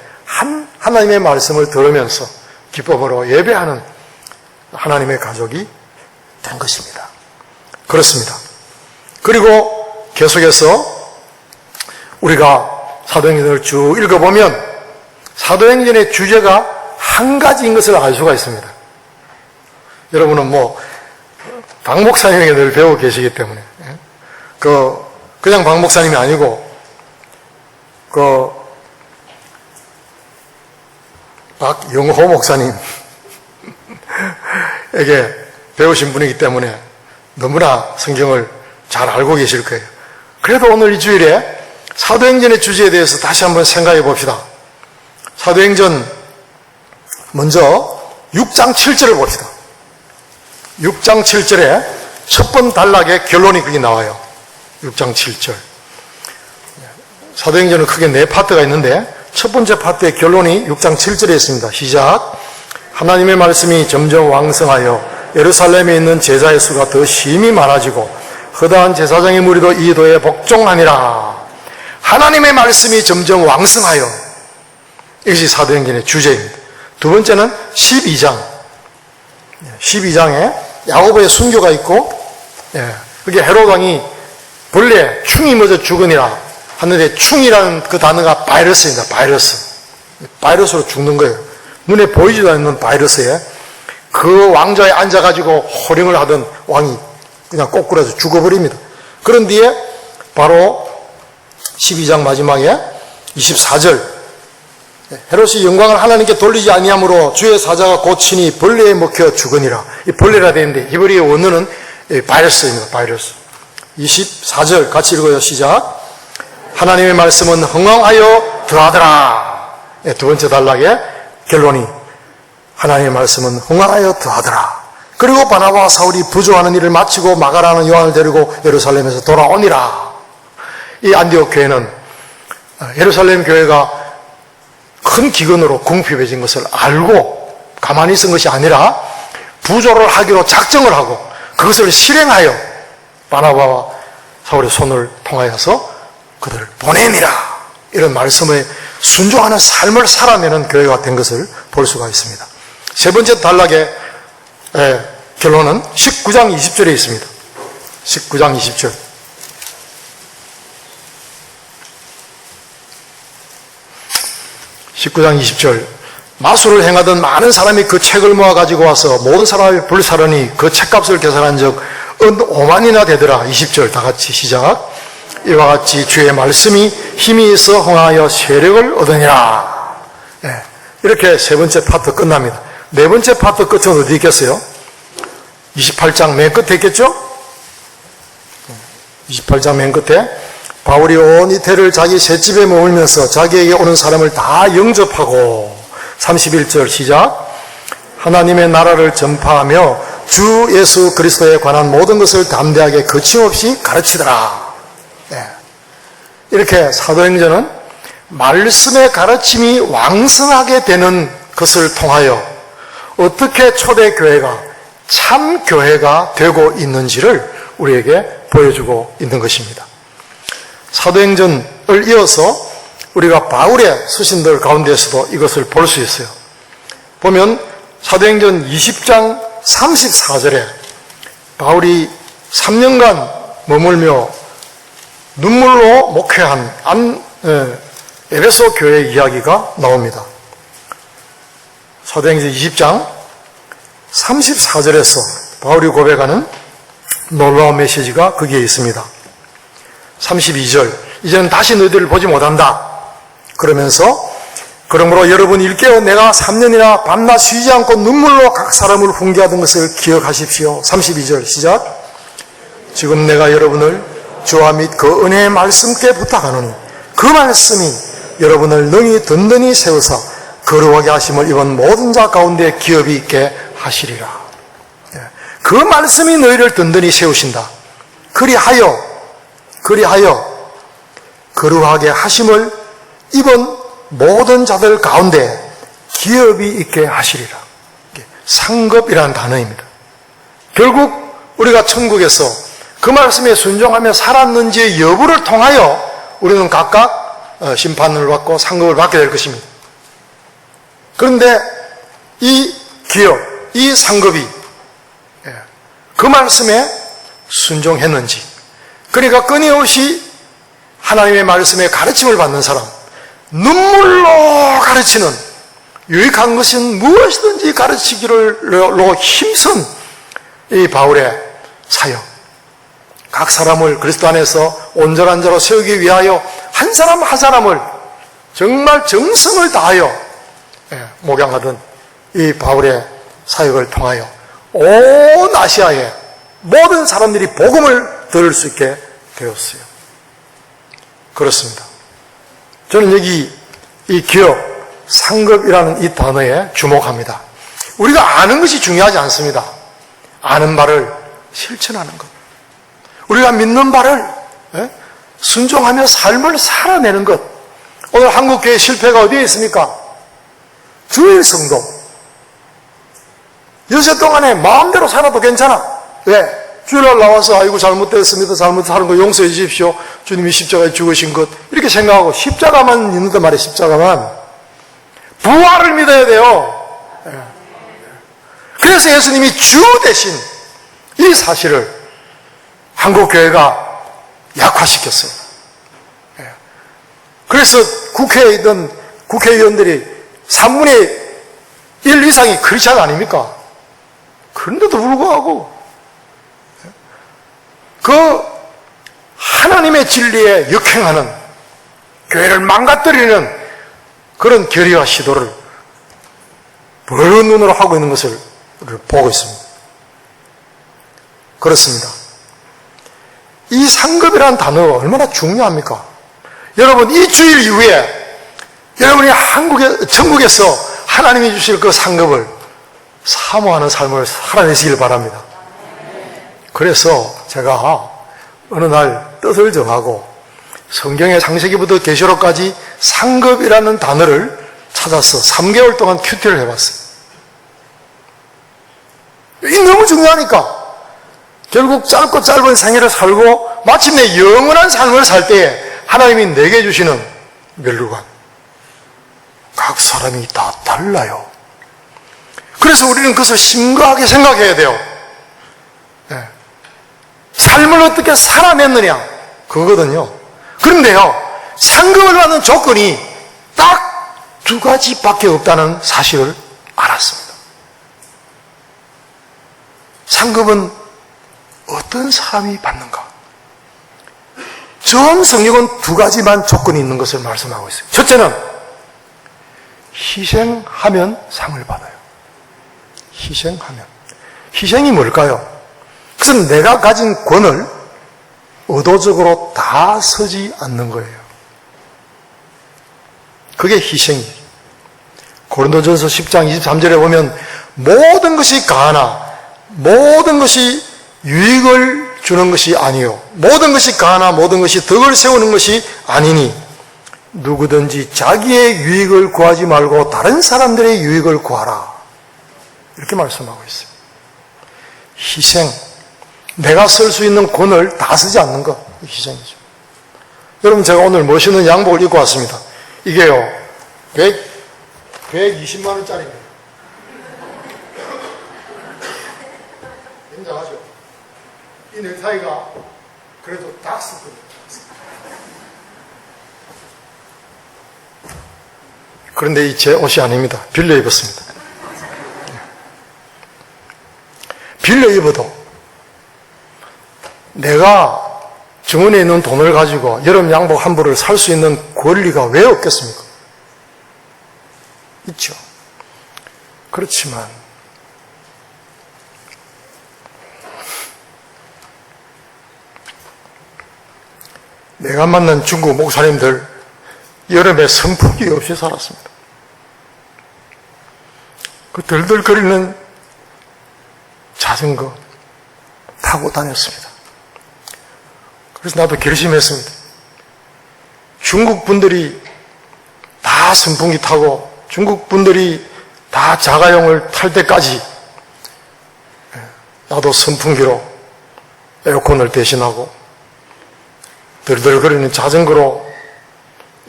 하나님의 말씀을 들으면서 기쁨으로 예배하는 하나님의 가족이 된 것입니다. 그렇습니다. 그리고 계속해서 우리가 사도행전을 쭉 읽어보면 사도행전의 주제가 한 가지인 것을 알 수가 있습니다. 여러분은 박 목사님에게 늘 배우고 계시기 때문에 그냥 박 목사님이 아니고 박영호 목사님에게 배우신 분이기 때문에 너무나 성경을 잘 알고 계실 거예요. 그래도 오늘 이 주일에 사도행전의 주제에 대해서 다시 한번 생각해 봅시다. 사도행전 먼저 6장 7절을 봅시다. 6장 7절에 첫 번 단락의 결론이 거기 나와요. 6장 7절. 사도행전은 크게 네 파트가 있는데 첫 번째 파트의 결론이 6장 7절에 있습니다. 시작. 하나님의 말씀이 점점 왕성하여 예루살렘에 있는 제자의 수가 더 심히 많아지고 허다한 제사장의 무리도 이 도에 복종하니라. 하나님의 말씀이 점점 왕성하여, 이것이 사도행전의 주제입니다. 두 번째는 12장. 12장에 야고보의 순교가 있고, 그게 헤롯 왕이 벌레, 충이 먼저 죽으니라 하는데, 충이라는 그 단어가 바이러스입니다. 바이러스로 죽는 거예요. 눈에 보이지도 않는 바이러스에 그 왕좌에 앉아가지고 호령을 하던 왕이 그냥 꼬꾸라져 죽어버립니다. 그런 뒤에 바로 12장 마지막에 24절, 헤롯이 영광을 하나님께 돌리지 아니하므로 주의 사자가 고치니 벌레에 먹혀 죽으니라. 이 벌레라 되는데 히브리어 원어는 바이러스입니다. 바이러스. 24절 같이 읽어요. 시작. 하나님의 말씀은 흥왕하여 더하더라. 두 번째 단락의 결론이 하나님의 말씀은 흥왕하여 더하더라. 그리고 바나바와 사울이 부조하는 일을 마치고 마가라는 요한을 데리고 예루살렘에서 돌아오니라. 이 안디옥 교회는 예루살렘 교회가 큰 기근으로 궁핍해진 것을 알고 가만히 있은 것이 아니라 부조를 하기로 작정을 하고 그것을 실행하여 바나바와 사울의 손을 통하여서 그들을 보내니라. 이런 말씀에 순종하는 삶을 살아내는 교회가 된 것을 볼 수가 있습니다. 세 번째 단락의 결론은 19장 20절에 있습니다. 19장 20절. 19장 20절. 마술을 행하던 많은 사람이 그 책을 모아가지고 와서 모든 사람을 불사르니 그 책값을 계산한 적 5만이나 되더라. 20절 다 같이 시작. 이와 같이 주의 말씀이 힘이 있어 흥하여 세력을 얻으니라. 이렇게 세 번째 파트 끝납니다. 네 번째 파트 끝은 어디 있겠어요? 28장 맨 끝에 있겠죠? 28장 맨 끝에 바울이 온 이태를 자기 셋집에 머물면서 자기에게 오는 사람을 다 영접하고 31절 시작. 하나님의 나라를 전파하며 주 예수 그리스도에 관한 모든 것을 담대하게 거침없이 가르치더라. 이렇게 사도행전은 말씀의 가르침이 왕성하게 되는 것을 통하여 어떻게 초대교회가 참 교회가 되고 있는지를 우리에게 보여주고 있는 것입니다. 사도행전을 이어서 우리가 바울의 서신들 가운데서도 이것을 볼 수 있어요. 보면 사도행전 20장 34절에 바울이 3년간 머물며 눈물로 목회한 에베소 교회 이야기가 나옵니다. 사도행전 20장 34절에서 바울이 고백하는 놀라운 메시지가 거기에 있습니다. 32절, 이제는 다시 너희들을 보지 못한다. 그러면서 그러므로 여러분 일깨어 내가 3년이나 밤낮 쉬지 않고 눈물로 각 사람을 훈계하던 것을 기억하십시오. 32절 시작. 지금 내가 여러분을 주와 및 그 은혜의 말씀께 부탁하노니 그 말씀이 여러분을 능히 든든히 세우사 거룩하게 하심을 입은 모든 자 가운데 기업이 있게 하시리라. 그 말씀이 너희를 든든히 세우신다. 그리하여 거룩하게 하심을 입은 모든 자들 가운데 기업이 있게 하시리라. 상급이라는 단어입니다. 결국 우리가 천국에서 그 말씀에 순종하며 살았는지의 여부를 통하여 우리는 각각 심판을 받고 상급을 받게 될 것입니다. 그런데 이 기업, 이 상급이 그 말씀에 순종했는지, 그러니까 끊임없이 하나님의 말씀에 가르침을 받는 사람, 눈물로 가르치는, 유익한 것은 무엇이든지 가르치기로 힘쓴 이 바울의 사역, 각 사람을 그리스도 안에서 온전한 자로 세우기 위하여 한 사람 한 사람을 정말 정성을 다하여 목양하던 이 바울의 사역을 통하여 온 아시아의 모든 사람들이 복음을 들을 수 있게 되었어요. 그렇습니다. 저는 여기 이 기업, 상급이라는 이 단어에 주목합니다. 우리가 아는 것이 중요하지 않습니다. 아는 바를 실천하는 것. 우리가 믿는 바를 순종하며 삶을 살아내는 것. 오늘 한국교회 실패가 어디에 있습니까? 주일 성도. 여세 동안에 마음대로 살아도 괜찮아. 왜? 주일날 나와서 아이고 잘못됐습니다. 잘못하는 거 용서해 주십시오. 주님이 십자가에 죽으신 것. 이렇게 생각하고 십자가만 믿는단 말이에요. 십자가만. 부활을 믿어야 돼요. 그래서 예수님이 주 대신 이 사실을 한국교회가 약화시켰어요. 그래서 국회에 있던 국회의원들이 3분의 1 이상이 크리스찬 아닙니까? 그런데도 불구하고 그 하나님의 진리에 역행하는, 교회를 망가뜨리는 그런 결의와 시도를 멀은 눈으로 하고 있는 것을 보고 있습니다. 그렇습니다. 이 상급이라는 단어가 얼마나 중요합니까? 여러분, 이 주일 이후에 여러분이 천국에서 하나님이 주실 그 상급을 사모하는 삶을 살아내시길 바랍니다. 그래서 제가 어느 날 뜻을 정하고 성경의 창세기부터 계시록까지 상급이라는 단어를 찾아서 3개월 동안 큐티를 해봤어요. 이게 너무 중요하니까. 결국 짧고 짧은 생애를 살고 마침내 영원한 삶을 살 때에 하나님이 내게 주시는 멸류관. 각 사람이 다 달라요. 그래서 우리는 그것을 심각하게 생각해야 돼요. 삶을 어떻게 살아냈느냐, 그거거든요. 그런데요, 상급을 받는 조건이 딱 2가지밖에 없다는 사실을 알았습니다. 상급은 어떤 사람이 받는가? 전 성경은 2가지만 조건이 있는 것을 말씀하고 있어요. 첫째는 희생하면 상을 받아요. 희생하면. 희생이 뭘까요? 그것은 내가 가진 권을 의도적으로 다 쓰지 않는 거예요. 그게 희생이에요. 고린도전서 10장 23절에 보면 모든 것이 가하나 모든 것이 유익을 주는 것이 아니요 모든 것이 가하나 모든 것이 덕을 세우는 것이 아니니 누구든지 자기의 유익을 구하지 말고 다른 사람들의 유익을 구하라. 이렇게 말씀하고 있어요. 희생, 내가 쓸 수 있는 권을 다 쓰지 않는 것, 희생이죠. 여러분, 제가 오늘 멋있는 양복을 입고 왔습니다. 이게요 120만 원짜리입니다. 굉장하죠? 이 넥타이가 그래도 닥스거든요. 그런데 이 제 옷이 아닙니다. 빌려 입었습니다. 빌려 입어도 내가 주머니에 있는 돈을 가지고 여름 양복 한 벌을 살 수 있는 권리가 왜 없겠습니까? 있죠. 그렇지만 내가 만난 중국 목사님들 여름에 선풍기 없이 살았습니다. 그 덜덜거리는 자전거 타고 다녔습니다. 그래서 나도 결심했습니다. 중국 분들이 다 선풍기 타고 중국 분들이 다 자가용을 탈 때까지 나도 선풍기로 에어컨을 대신하고 덜덜거리는 자전거로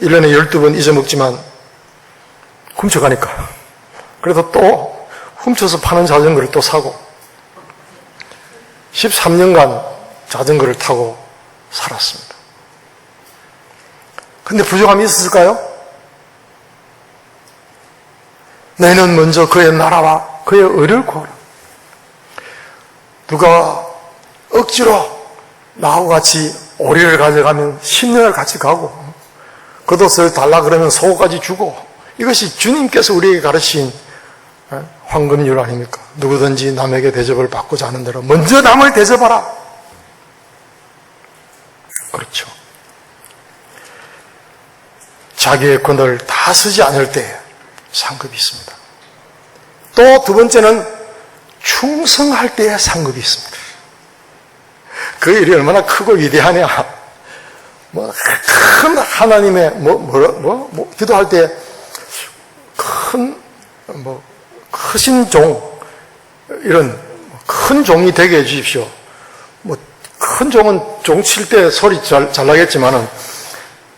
1년에 12번 잊어먹지만 훔쳐가니까 그래서 또 훔쳐서 파는 자전거를 또 사고 13년간 자전거를 타고 살았습니다. 근데 부족함이 있었을까요? 너희는 먼저 그의 나라와 그의 의를 구하라. 누가 억지로 나하고 같이 오리를 가져가면 10년을 같이 가고 겉옷을 달라 그러면 속옷까지 주고 이것이 주님께서 우리에게 가르친 황금률 아닙니까? 누구든지 남에게 대접을 받고자 하는 대로 먼저 남을 대접하라. 그렇죠. 자기의 권을 다 쓰지 않을 때 상급이 있습니다. 또 두 번째는 충성할 때의 상급이 있습니다. 그 일이 얼마나 크고 위대하냐. 큰 하나님의 기도할 때 크신 종, 이런 큰 종이 되게 해주십시오. 큰 종은 종 칠 때 소리 잘 나겠지만은,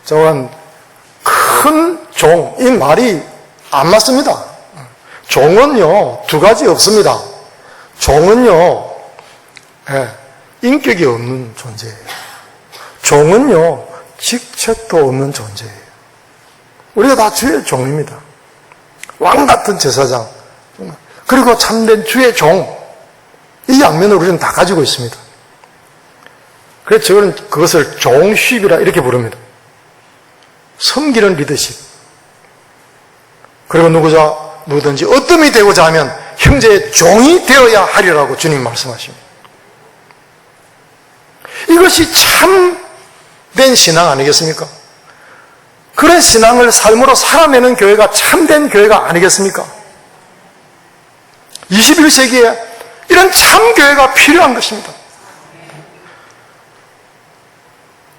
저건 큰 종, 이 말이 안 맞습니다. 종은요, 두 가지 없습니다. 종은요, 인격이 없는 존재예요. 종은요, 직책도 없는 존재예요. 우리가 다 주의 종입니다. 왕 같은 제사장, 그리고 참된 주의 종, 이 양면을 우리는 다 가지고 있습니다. 그래서 저는 그것을 종쉽이라 이렇게 부릅니다. 섬기는 리더십. 그리고 누구든지 어뜸이 되고자 하면 형제의 종이 되어야 하리라고 주님 말씀하십니다. 이것이 참된 신앙 아니겠습니까? 그런 신앙을 삶으로 살아내는 교회가 참된 교회가 아니겠습니까? 21세기에 이런 참교회가 필요한 것입니다.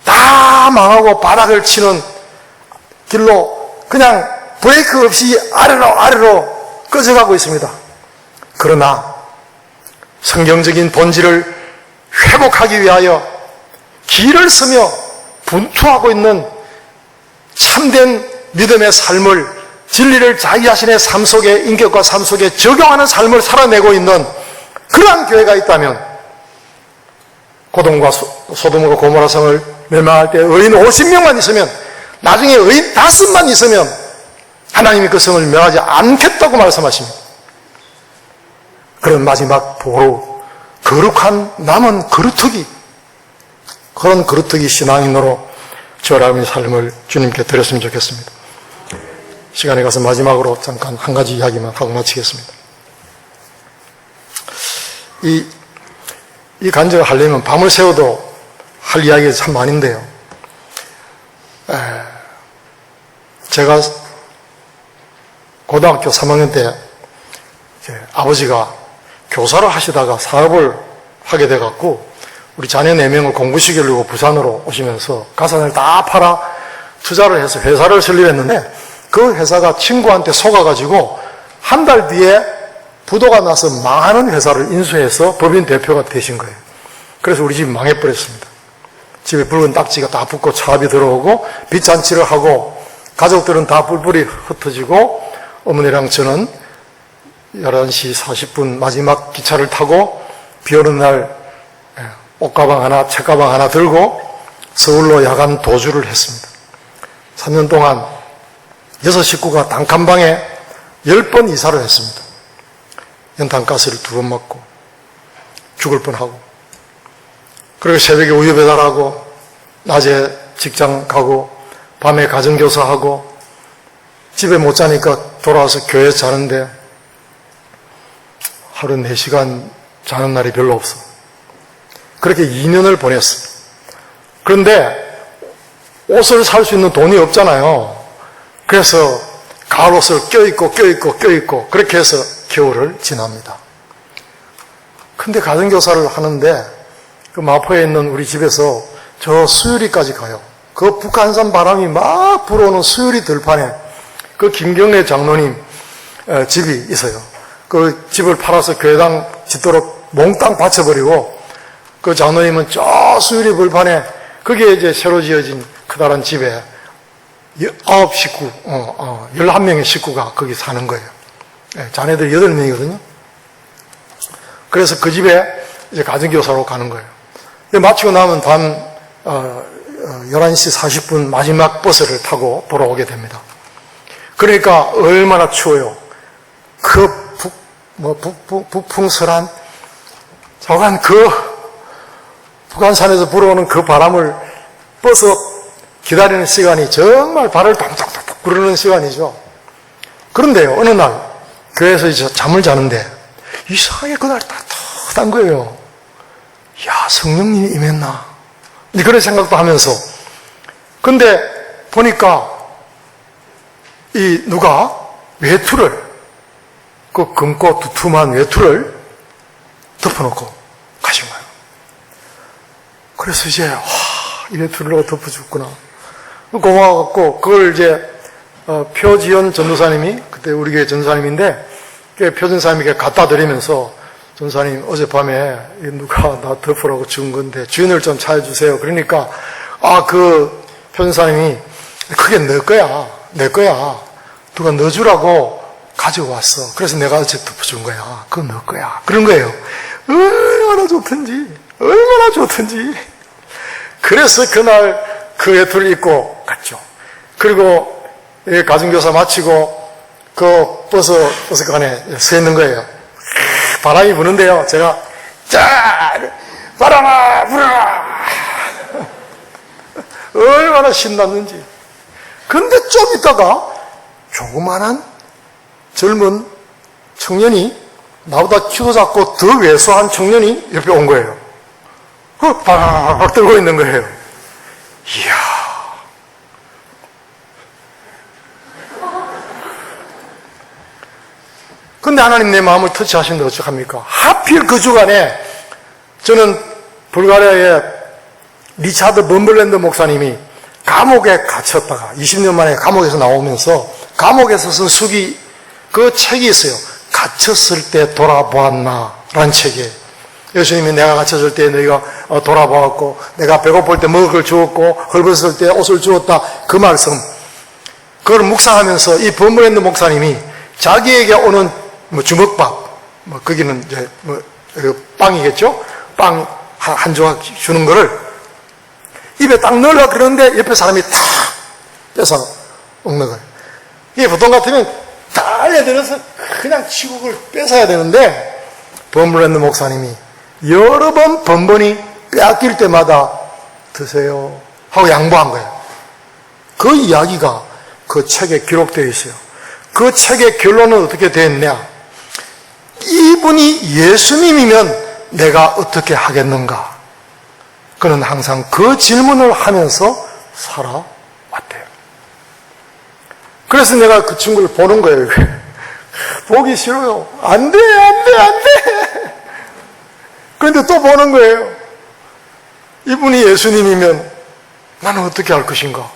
다 망하고 바닥을 치는 길로 그냥 브레이크 없이 아래로 꺼져가고 있습니다. 그러나 성경적인 본질을 회복하기 위하여 길을 쓰며 분투하고 있는 참된 믿음의 삶을, 진리를 자기 자신의 삶 속에, 인격과 삶 속에 적용하는 삶을 살아내고 있는 그러한 교회가 있다면, 고돔과 소돔과 고모라 성을 멸망할 때 의인 50명만 있으면, 나중에 의인 5만 있으면 하나님이 그 성을 멸하지 않겠다고 말씀하십니다. 그런 마지막 보루, 거룩한 남은 거루터기, 그런 거루터기 신앙인으로 저라의 삶을 주님께 드렸으면 좋겠습니다. 시간에 가서 마지막으로 잠깐 한 가지 이야기만 하고 마치겠습니다. 이 간증을 하려면 밤을 새워도 할 이야기가 참 많은데요. 제가 고등학교 3학년 때 아버지가 교사를 하시다가 사업을 하게 돼갖고 우리 자녀 4명을 공부시키려고 부산으로 오시면서 가산을 다 팔아 투자를 해서 회사를 설립했는데 그 회사가 친구한테 속아가지고 한 달 뒤에 부도가 나서 망하는 회사를 인수해서 법인 대표가 되신 거예요. 그래서 우리 집이 망해버렸습니다. 집에 붉은 딱지가 다 붙고 차압이 들어오고 빚잔치를 하고 가족들은 다 뿔뿔이 흩어지고 어머니랑 저는 11시 40분 마지막 기차를 타고 비 오는 날 옷가방 하나, 책가방 하나 들고 서울로 야간 도주를 했습니다. 3년 동안 6식구가 단칸방에 10번 이사를 했습니다. 연탄가스를 2번 맞고 죽을 뻔하고 그리고 새벽에 우유 배달하고 낮에 직장 가고 밤에 가정교사하고 집에 못 자니까 돌아와서 교회 자는데 하루 4시간 자는 날이 별로 없어. 그렇게 2년을 보냈어요. 그런데 옷을 살 수 있는 돈이 없잖아요. 그래서 가을 옷을 껴입고 그렇게 해서 겨울을 지납니다. 근데 가정교사를 하는데 그 마포에 있는 우리 집에서 저 수유리까지 가요. 그 북한산 바람이 막 불어오는 수유리 들판에 그 김경래 장로님 집이 있어요. 그 집을 팔아서 교회당 짓도록 몽땅 바쳐버리고 그 장로님은 저 수유리 들판에 거기에 이제 새로 지어진 크다란 집에 11명의 식구가 거기 사는 거예요. 자네들 8명이거든요. 그래서 그 집에 이제 가정교사로 가는 거예요. 마치고 나면 밤 11시 40분 마지막 버스를 타고 돌아오게 됩니다. 그러니까 얼마나 추워요. 그 북풍설한 저간 그 북한산에서 불어오는 그 바람을 버스 기다리는 시간이 정말 발을 동동동동 구르는 시간이죠. 그런데요, 어느 날 교회에서 이제 잠을 자는데 이상하게 그날 따뜻한 거예요. 야, 성령님이 임했나? 그런 생각도 하면서. 근데 보니까 누가 외투를, 그 검고 두툼한 외투를 덮어놓고 가신 거예요. 그래서 이제 이 외투를 덮어줬구나. 고마워갖고 그걸 이제 표지연 전도사님이 그때 우리 교회 전도사님인데 표 전도사님에게 갖다 드리면서 전도사님 어젯밤에 누가 나 덮으라고 준 건데 주인을 좀 찾아주세요. 그러니까 그 표 전도사님이 그게 내 거야. 누가 넣어주라고 가지고 왔어. 그래서 내가 어제 덮어준 거야. 그거 너 거야. 그런 거예요. 얼마나 좋던지. 그래서 그날 그 외투를 입고 갔죠. 그리고 가정교사 마치고 그 버스 안에 서 있는 거예요. 바람이 부는데요. 제가 바람아 불어라. 얼마나 신났는지. 근데 좀 있다가 조그만한 젊은 청년이 나보다 키도 작고 더 왜소한 청년이 옆에 온 거예요. 팍 들고 있는 거예요. 이야. 근데 하나님 내 마음을 터치하시는데 어떡합니까? 하필 그 주간에 저는 불가리아의 리차드 범블랜드 목사님이 감옥에 갇혔다가 20년 만에 감옥에서 나오면서 감옥에서 쓴 수기 그 책이 있어요. 갇혔을 때 돌아보았나 라는 책이에요. 예수님이 내가 갇혔을 때 너희가 돌아보았고 내가 배고플 때 먹을 걸 주었고 헐벗을 때 옷을 주었다. 그 말씀 그걸 묵상하면서 이 범블랜드 목사님이 자기에게 오는 주먹밥 거기는 이제 빵이겠죠? 빵 한 조각 주는 거를 입에 딱 넣으려고 그러는데 옆에 사람이 탁 뺏어 먹는 거예요. 이게 보통 같으면 달려들어서 그냥 치고 그걸 뺏어야 되는데 범블랜드 목사님이 여러 번 번번이 빼앗길 때마다 드세요 하고 양보한 거예요. 그 이야기가 그 책에 기록되어 있어요. 그 책의 결론은 어떻게 되었냐? 이분이 예수님이면 내가 어떻게 하겠는가? 그는 항상 그 질문을 하면서 살아왔대요. 그래서 내가 그 친구를 보는 거예요. 보기 싫어요. 안 돼, 안 돼, 안 돼. 그런데 또 보는 거예요. 이분이 예수님이면 나는 어떻게 할 것인가?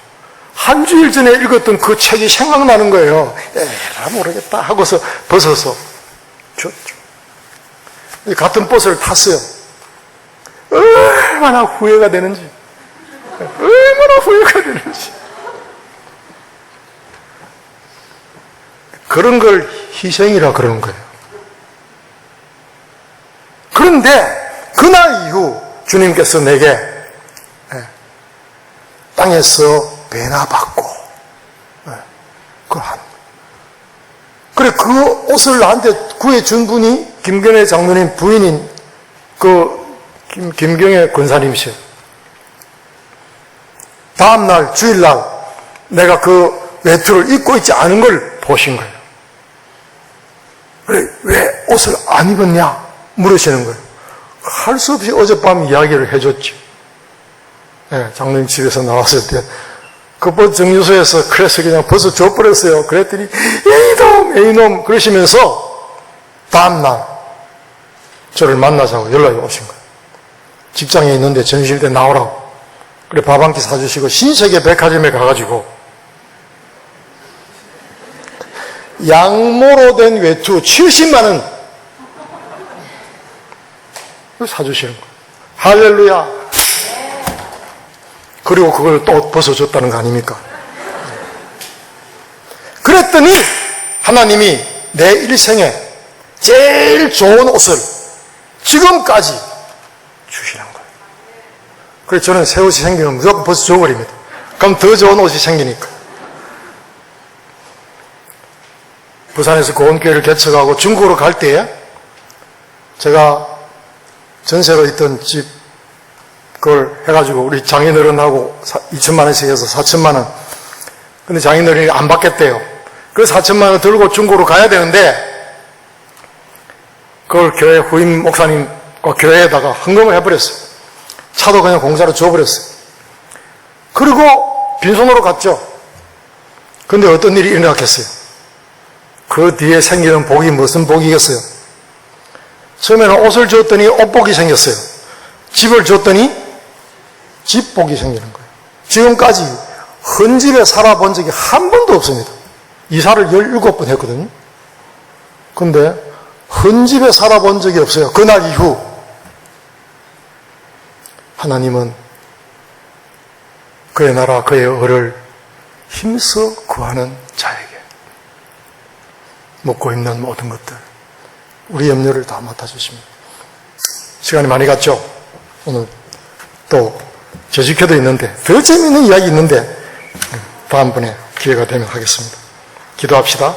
한 주일 전에 읽었던 그 책이 생각나는 거예요. 에라 모르겠다 하고서 벗어서 줬죠. 같은 버스를 탔어요. 얼마나 후회가 되는지. 얼마나 후회가 되는지. 그런 걸 희생이라 그러는 거예요. 그런데 그날 이후 주님께서 내게 땅에서 배나 받고 그걸 한 거예요. 그래 그 옷을 나한테 구해준 분이 김경애 장로님 부인인 그 김경애 권사님이세요. 다음날 주일날 내가 그 외투를 입고 있지 않은 걸 보신 거예요. 그래 왜 옷을 안 입었냐 물으시는 거예요. 할 수 없이 어젯밤 이야기를 해줬지. 장로님 집에서 나왔을 때 그 버스 정류소에서 그래서 그냥 벌써 줘버렸어요. 그랬더니 이놈 그러시면서 다음날 저를 만나자고 연락이 오신 거예요. 직장에 있는데 점심때 나오라고. 그래 밥 한 끼 사주시고 신세계 백화점에 가가지고 양모로 된 외투 70만 원 사주시는 거예요. 할렐루야. 그리고 그걸 또 벗어줬다는 거 아닙니까? 그랬더니 하나님이 내 일생에 제일 좋은 옷을 지금까지 주시는 거예요. 그래서 저는 새 옷이 생기면 무조건 벗어줘버립니다. 그럼 더 좋은 옷이 생기니까. 부산에서 고원교회를 개척하고 중국으로 갈 때에 제가 전세로 있던 집 그걸 해가지고 우리 장인어른하고 2천만 원씩 해서 4천만 원. 근데 장인어른이 안 받겠대요. 그래서 4천만 원 들고 중국으로 가야 되는데 그걸 교회 후임 목사님과 교회에다가 헌금을 해버렸어요. 차도 그냥 공짜로 줘버렸어요. 그리고 빈손으로 갔죠. 근데 어떤 일이 일어났겠어요? 그 뒤에 생기는 복이 무슨 복이겠어요? 처음에는 옷을 줬더니 옷복이 생겼어요. 집을 줬더니 집복이 생기는 거예요. 지금까지 헌집에 살아본 적이 한 번도 없습니다. 이사를 17번 했거든요. 근데 헌집에 살아본 적이 없어요. 그날 이후 하나님은 그의 나라 그의 의를 힘써 구하는 자에게 먹고 입는 모든 것들 우리 염려를 다 맡아주십니다. 시간이 많이 갔죠? 오늘 또 저지켜도 있는데 더 재미있는 이야기 있는데 다음번에 기회가 되면 하겠습니다. 기도합시다.